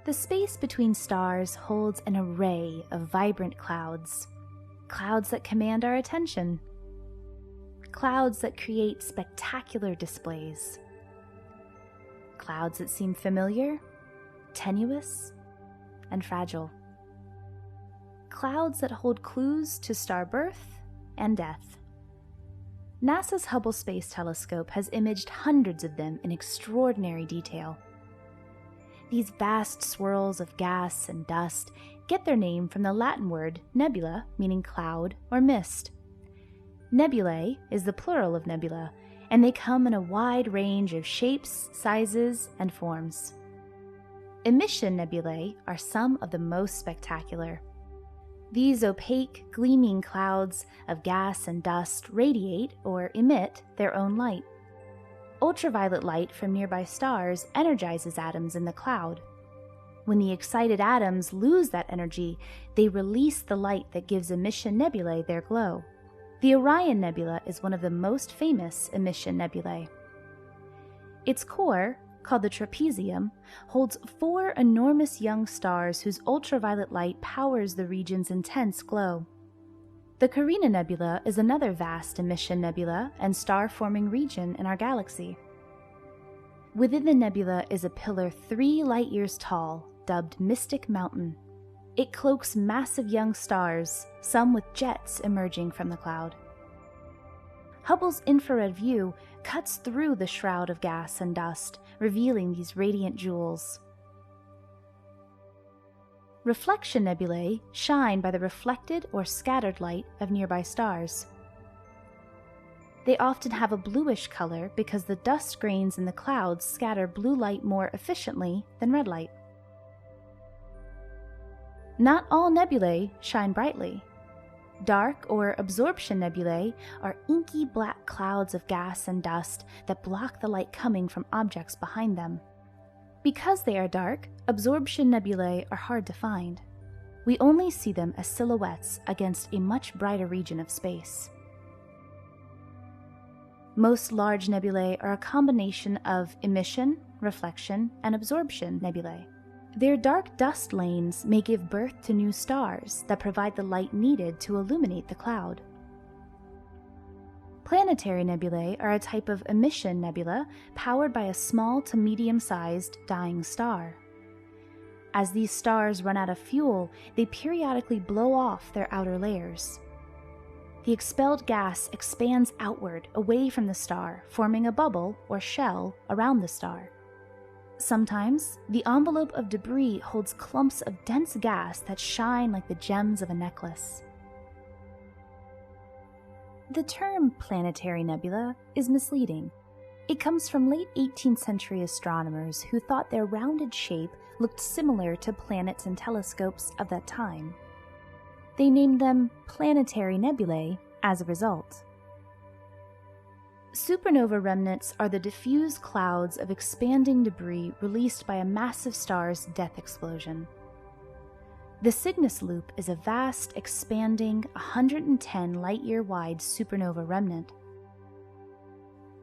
The space between stars holds an array of vibrant clouds. Clouds that command our attention. Clouds that create spectacular displays. Clouds that seem familiar, tenuous, and fragile. Clouds that hold clues to star birth and death. NASA's Hubble Space Telescope has imaged hundreds of them in extraordinary detail. These vast swirls of gas and dust get their name from the Latin word nebula, meaning cloud or mist. Nebulae is the plural of nebula, and they come in a wide range of shapes, sizes, and forms. Emission nebulae are some of the most spectacular. These opaque, gleaming clouds of gas and dust radiate or emit their own light. Ultraviolet light from nearby stars energizes atoms in the cloud. When the excited atoms lose that energy, they release the light that gives emission nebulae their glow. The Orion Nebula is one of the most famous emission nebulae. Its core, called the trapezium, holds 4 enormous young stars whose ultraviolet light powers the region's intense glow. The Carina Nebula is another vast emission nebula and star-forming region in our galaxy. Within the nebula is a pillar 3 light-years tall, dubbed Mystic Mountain. It cloaks massive young stars, some with jets emerging from the cloud. Hubble's infrared view cuts through the shroud of gas and dust, revealing these radiant jewels. Reflection nebulae shine by the reflected or scattered light of nearby stars. They often have a bluish color because the dust grains in the clouds scatter blue light more efficiently than red light. Not all nebulae shine brightly. Dark or absorption nebulae are inky black clouds of gas and dust that block the light coming from objects behind them. Because they are dark, absorption nebulae are hard to find. We only see them as silhouettes against a much brighter region of space. Most large nebulae are a combination of emission, reflection, and absorption nebulae. Their dark dust lanes may give birth to new stars that provide the light needed to illuminate the cloud. Planetary nebulae are a type of emission nebula powered by a small to medium-sized dying star. As these stars run out of fuel, they periodically blow off their outer layers. The expelled gas expands outward away from the star, forming a bubble or shell around the star. Sometimes, the envelope of debris holds clumps of dense gas that shine like the gems of a necklace. The term planetary nebula is misleading. It comes from late 18th century astronomers who thought their rounded shape looked similar to planets and telescopes of that time. They named them planetary nebulae as a result. Supernova remnants are the diffuse clouds of expanding debris released by a massive star's death explosion. The Cygnus Loop is a vast, expanding, 110 light-year-wide supernova remnant.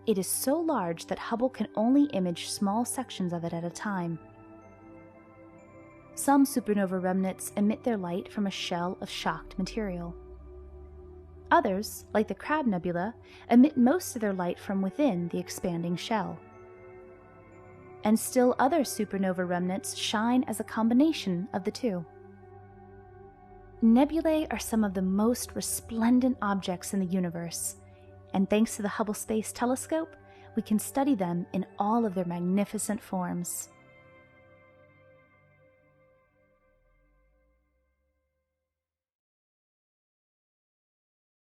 It is so large that Hubble can only image small sections of it at a time. Some supernova remnants emit their light from a shell of shocked material. Others, like the Crab Nebula, emit most of their light from within the expanding shell. And still other supernova remnants shine as a combination of the two. Nebulae are some of the most resplendent objects in the universe, and thanks to the Hubble Space Telescope, we can study them in all of their magnificent forms.